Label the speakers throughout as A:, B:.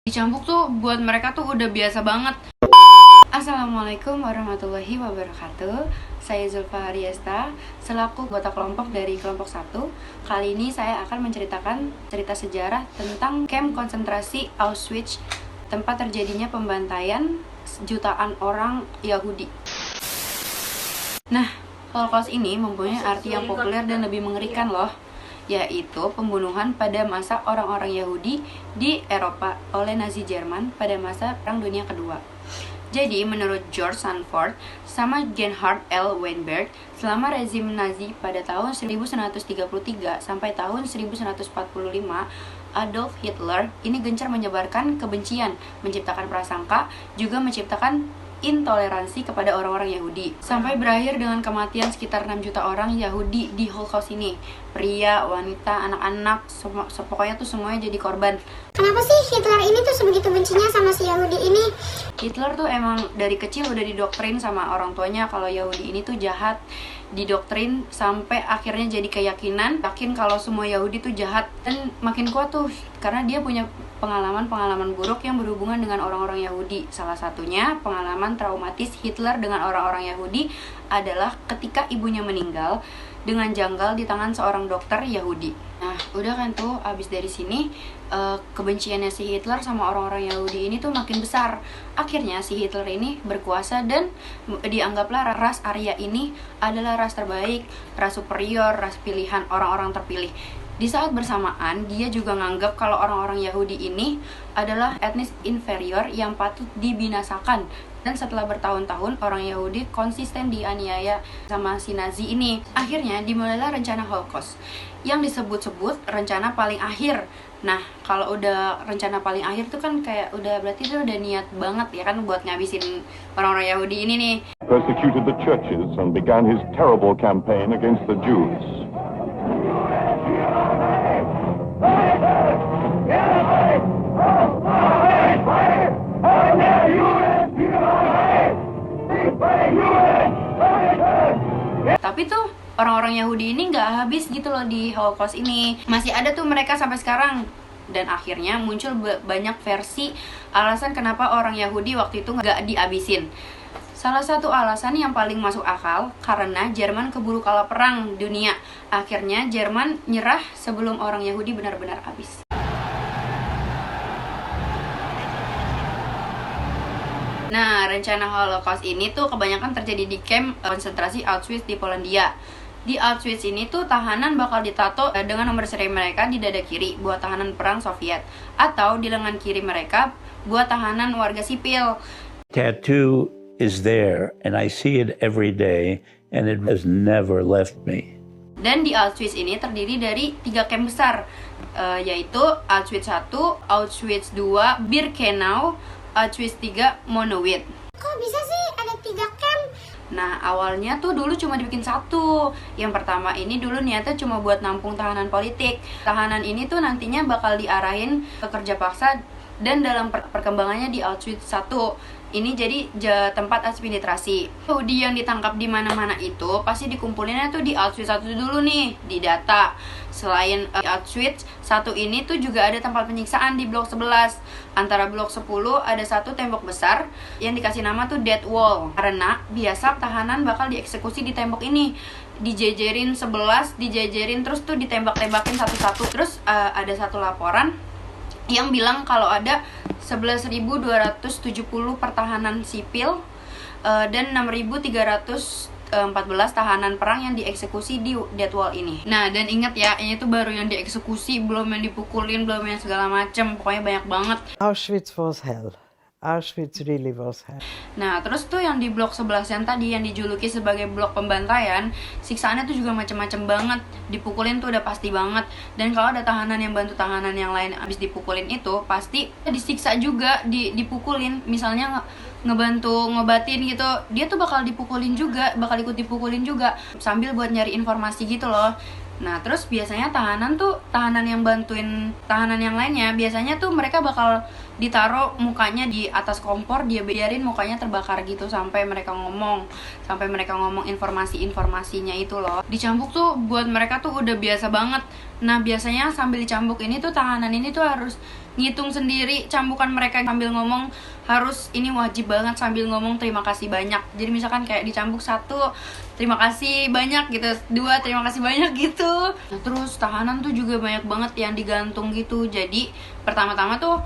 A: Dicambuk tuh buat mereka tuh udah biasa banget. Assalamualaikum warahmatullahi wabarakatuh. Saya Zulfa Hariesta, selaku anggota kelompok dari kelompok 1. Kali ini saya akan menceritakan cerita sejarah tentang kamp konsentrasi Auschwitz, tempat terjadinya pembantaian jutaan orang Yahudi. Nah, Holocaust ini mempunyai arti yang populer dan lebih mengerikan loh, yaitu pembunuhan pada masa orang-orang Yahudi di Eropa oleh Nazi Jerman pada masa Perang Dunia Kedua. Jadi, menurut George Sanford sama Gerhard L. Weinberg, selama rezim Nazi pada tahun 1933 sampai tahun 1945, Adolf Hitler ini gencar menyebarkan kebencian, menciptakan prasangka, juga menciptakan intoleransi kepada orang-orang Yahudi, sampai berakhir dengan kematian sekitar 6 juta orang Yahudi di Holocaust ini. Pria, wanita, anak-anak, pokoknya tuh semuanya jadi korban.
B: Kenapa sih Hitler ini tuh sebegitu bencinya sama si Yahudi ini?
A: Hitler tuh emang dari kecil udah didoktrin sama orang tuanya kalau Yahudi ini tuh jahat. Didoktrin sampai akhirnya jadi keyakinan, yakin kalau semua Yahudi tuh jahat. Dan makin kuat tuh karena dia punya pengalaman-pengalaman buruk yang berhubungan dengan orang-orang Yahudi. Salah satunya pengalaman traumatis Hitler dengan orang-orang Yahudi adalah ketika ibunya meninggal dengan janggal di tangan seorang dokter Yahudi. Nah, udah kan tuh, abis dari sini kebenciannya si Hitler sama orang-orang Yahudi ini tuh makin besar. Akhirnya si Hitler ini berkuasa dan dianggaplah ras Arya ini adalah ras terbaik, ras superior, ras pilihan orang-orang terpilih. Di saat bersamaan, dia juga nganggap kalau orang-orang Yahudi ini adalah etnis inferior yang patut dibinasakan. Dan setelah bertahun-tahun, orang Yahudi konsisten dianiaya sama si Nazi ini. Akhirnya dimulailah rencana Holocaust, yang disebut-sebut rencana paling akhir. Nah, kalau udah rencana paling akhir tuh kan kayak udah berarti tuh udah niat banget ya kan buat ngabisin orang-orang Yahudi ini nih.
C: Persecuted the churches and began his terrible campaign against the Jews.
A: Tapi tuh orang-orang Yahudi ini nggak habis gitu loh di Holocaust ini. Masih ada tuh mereka sampai sekarang. Dan akhirnya muncul banyak versi alasan kenapa orang Yahudi waktu itu nggak dihabisin. Salah satu alasan yang paling masuk akal karena Jerman keburu kalah perang dunia. Akhirnya Jerman nyerah sebelum orang Yahudi benar-benar habis. Nah, rencana Holocaust ini tuh kebanyakan terjadi di kamp konsentrasi Auschwitz di Polandia. Di Auschwitz ini tuh tahanan bakal ditato dengan nomor seri mereka di dada kiri buat tahanan perang Soviet, atau di lengan kiri mereka buat tahanan warga sipil.
D: Tattoo is there and I see it every day and it has never left me.
A: Dan di Auschwitz ini terdiri dari 3 kamp besar, yaitu Auschwitz 1, Auschwitz 2, Birkenau, Auschwitz 3, Monowitz.
B: Kok bisa sih ada 3 camp?
A: Nah, awalnya tuh dulu cuma dibikin 1. Yang pertama ini dulu niatnya cuma buat nampung tahanan politik. Tahanan ini tuh nantinya bakal diarahin ke kerja paksa, dan dalam perkembangannya di Auschwitz 1 ini jadi tempat administrasi. Yahudi yang ditangkap di mana-mana itu pasti dikumpulinnya tuh di Auschwitz 1 dulu nih, di data. Selain Auschwitz 1 ini tuh juga ada tempat penyiksaan di blok 11. Antara blok 10 ada satu tembok besar yang dikasih nama tuh Death Wall. Karena biasa tahanan bakal dieksekusi di tembok ini. Dijejerin 11, dijejerin terus tuh ditembak-tembakin satu-satu. Terus ada satu laporan yang bilang kalau ada 11.270 pertahanan sipil dan 6.314 tahanan perang yang dieksekusi di Death Wall ini. Nah, dan ingat ya, ini tuh baru yang dieksekusi, belum yang dipukulin, belum yang segala macem. Pokoknya banyak banget.
E: Auschwitz was hell. Auschwitz really was hell.
A: Nah, terus tuh yang di blok 11 yang tadi yang dijuluki sebagai blok pembantaian, siksaannya tuh juga macem-macem banget. Dipukulin tuh udah pasti banget. Dan kalau ada tahanan yang bantu tahanan yang lain abis dipukulin itu, pasti disiksa juga, dipukulin. Misalnya ngebantu ngobatin gitu, dia tuh bakal dipukulin juga, bakal ikut dipukulin juga, sambil buat nyari informasi gitu loh. Nah, terus biasanya tahanan yang bantuin tahanan yang lainnya, biasanya tuh mereka bakal ditaruh mukanya di atas kompor, dia biarin mukanya terbakar gitu sampai mereka ngomong informasi-informasinya itu loh. Dicambuk tuh buat mereka tuh udah biasa banget. Nah, biasanya sambil dicambuk ini tuh tahanan ini tuh harus ngitung sendiri cambukan mereka sambil ngomong, harus ini wajib banget sambil ngomong terima kasih banyak. Jadi misalkan kayak dicambuk 1, terima kasih banyak gitu, 2, terima kasih banyak gitu. Nah, terus tahanan tuh juga banyak banget yang digantung gitu. Jadi pertama-tama tuh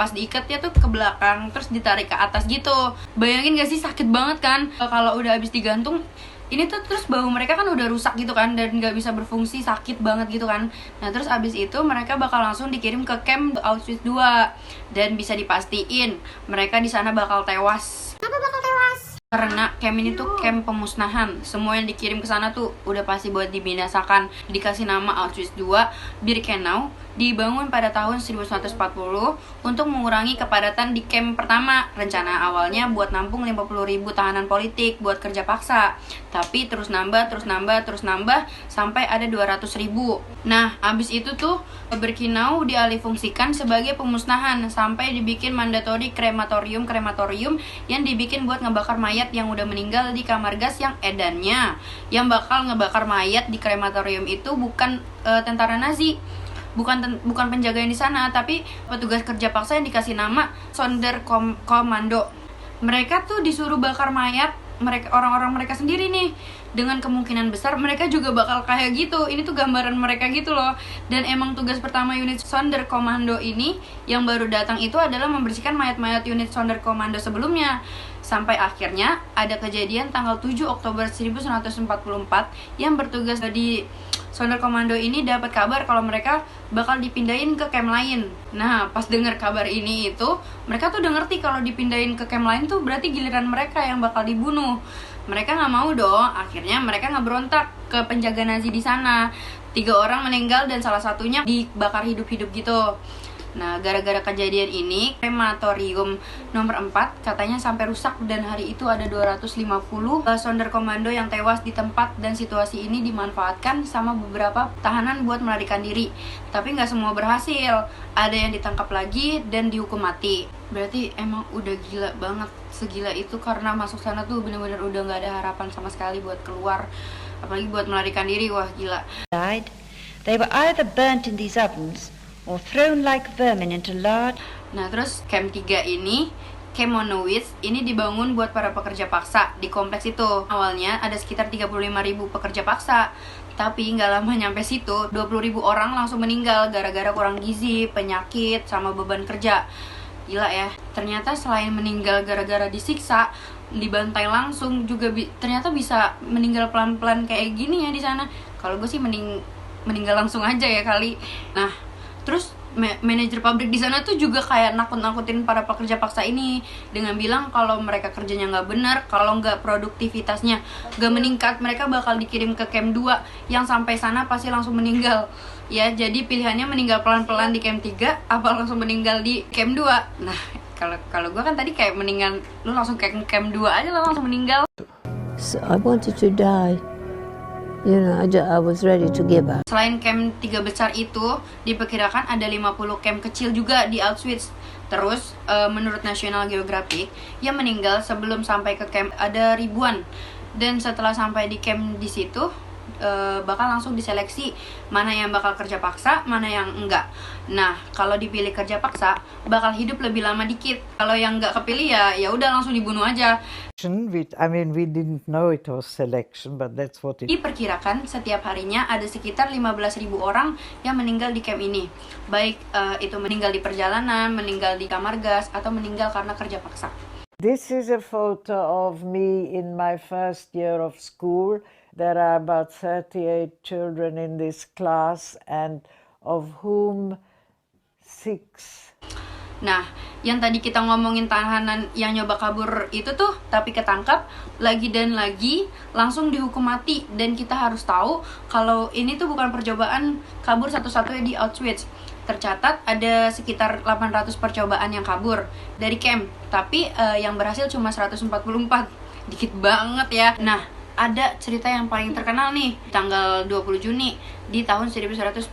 A: pas diikatnya tuh ke belakang terus ditarik ke atas gitu. Bayangin gak sih, sakit banget kan kalau udah habis digantung. Ini tuh terus bahu mereka kan udah rusak gitu kan, dan nggak bisa berfungsi, sakit banget gitu kan. Nah, terus abis itu mereka bakal langsung dikirim ke camp Auschwitz 2, dan bisa dipastiin mereka di sana bakal tewas.
B: Kenapa bakal tewas?
A: Karena camp ini tuh camp pemusnahan. Semua yang dikirim ke sana tuh udah pasti buat dibinasakan. Dikasih nama Auschwitz 2, Birkenau, dibangun pada tahun 1940 untuk mengurangi kepadatan di camp pertama. Rencana awalnya buat nampung 50.000 tahanan politik buat kerja paksa. Tapi terus nambah sampai ada 200.000. Nah, abis itu tuh Birkenau dialihfungsikan sebagai pemusnahan sampai dibikin mandatory krematorium yang dibikin buat ngebakar mayat yang udah meninggal di kamar gas yang edannya. Yang bakal ngebakar mayat di krematorium itu bukan tentara Nazi. Bukan penjaga yang di sana, tapi petugas kerja paksa yang dikasih nama Sonderkommando. Mereka tuh disuruh bakar mayat orang-orang mereka sendiri nih. Dengan kemungkinan besar mereka juga bakal kayak gitu. Ini tuh gambaran mereka gitu loh. Dan emang tugas pertama unit Sonderkommando ini yang baru datang itu adalah membersihkan mayat-mayat unit Sonderkommando sebelumnya. Sampai akhirnya ada kejadian tanggal 7 Oktober 1944 yang bertugas di Sonderkommando ini dapat kabar kalau mereka bakal dipindahin ke camp lain. Nah, pas dengar kabar ini itu, mereka tuh udah ngerti kalau dipindahin ke camp lain tuh berarti giliran mereka yang bakal dibunuh. Mereka nggak mau dong. Akhirnya mereka ngeberontak ke penjaga Nazi di sana. 3 orang meninggal dan salah satunya dibakar hidup-hidup gitu. Nah, gara-gara kejadian ini, krematorium nomor 4 katanya sampai rusak, dan hari itu ada 250 Sonderkommando yang tewas di tempat, dan situasi ini dimanfaatkan sama beberapa tahanan buat melarikan diri. Tapi nggak semua berhasil, ada yang ditangkap lagi dan dihukum mati. Berarti emang udah gila banget, segila itu karena masuk sana tuh bener-bener udah nggak ada harapan sama sekali buat keluar, apalagi buat melarikan diri. Wah, gila.
F: Died. They were either burnt in these ovens or thrown like vermin into lard.
A: Nah, terus camp 3 ini, Camp Monowitz, ini dibangun buat para pekerja paksa di kompleks itu. Awalnya ada sekitar 35.000 pekerja paksa, tapi nggak lama nyampe situ 20.000 orang langsung meninggal gara-gara kurang gizi, penyakit, sama beban kerja. Gila ya, ternyata selain meninggal gara-gara disiksa, dibantai langsung juga ternyata bisa meninggal pelan-pelan kayak gini ya di sana. Kalau gue sih meninggal langsung aja ya kali. Nah, terus manajer pabrik di sana tuh juga kayak nakut-nakutin para pekerja paksa ini dengan bilang kalau mereka kerjanya nggak benar, kalau nggak produktivitasnya nggak meningkat, mereka bakal dikirim ke camp 2 yang sampai sana pasti langsung meninggal. Ya, jadi pilihannya meninggal pelan-pelan di camp 3 apa langsung meninggal di camp 2. Nah, kalau gue kan tadi kayak mendingan lu langsung ke camp 2 aja lah, langsung meninggal.
G: So I wanted to die. You know, I was ready to give up.
A: Selain camp 3 besar itu, diperkirakan ada 50 camp kecil juga di Auschwitz. Terus, menurut National Geographic, yang meninggal sebelum sampai ke camp ada ribuan. Dan setelah sampai di camp di situ, bakal langsung diseleksi mana yang bakal kerja paksa, mana yang enggak. Nah, kalau dipilih kerja paksa, bakal hidup lebih lama dikit. Kalau yang enggak kepilih ya udah langsung dibunuh aja.
E: We didn't know it was selection, but that's what it.
A: Diperkirakan setiap harinya ada sekitar 15.000 orang yang meninggal di camp ini. Baik itu meninggal di perjalanan, meninggal di kamar gas, atau meninggal karena kerja paksa.
E: This is a photo of me in my first year of school. There are about 38 children in this class, and of whom 6.
A: Nah, yang tadi kita ngomongin tahanan yang nyoba kabur itu tuh, tapi ketangkap lagi dan lagi, langsung dihukum mati. Dan kita harus tahu kalau ini tuh bukan percobaan kabur satu-satunya di Auschwitz. Tercatat ada sekitar 800 percobaan yang kabur dari camp, tapi yang berhasil cuma 144. Dikit banget ya. Nah, ada cerita yang paling terkenal nih, tanggal 20 Juni di tahun 1942.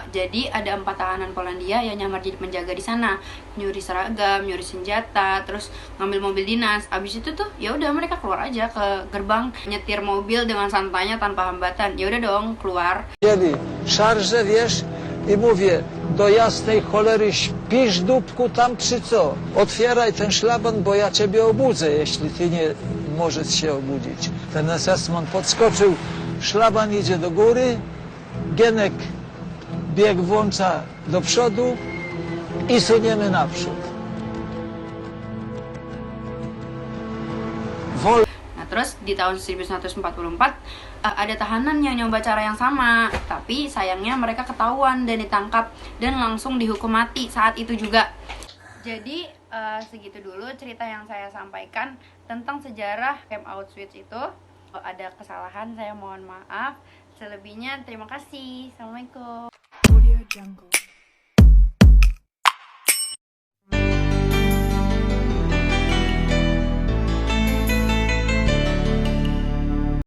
A: Jadi ada 4 tahanan Polandia yang nyamar jadi penjaga di sana, nyuri seragam, nyuri senjata, terus ngambil mobil dinas. Abis itu tuh ya udah mereka keluar aja ke gerbang, nyetir mobil dengan santainya tanpa hambatan. Ya udah dong keluar.
H: Wzięli szarże, wiesz, i mówię, do jasnej cholery śpisz, dupku, tam czy co? Otwieraj ten szlaban, bo ja ciebie obudzę, jeśli ty nie możesz się obudzić. Ten SS-man podskoczył, szlaban idzie do góry, Gienek bieg włącza do przodu i suniemy naprzód.
A: Nah terus di tahun 1944 ada tahanan yang nyoba cara yang sama, tapi sayangnya mereka ketahuan dan ditangkap dan langsung dihukum mati saat itu juga. Jadi segitu dulu cerita yang saya sampaikan tentang sejarah Camp Auschwitz itu. Kalau ada kesalahan saya mohon maaf. Selebihnya terima kasih. Assalamualaikum.
I: Audio Jungle.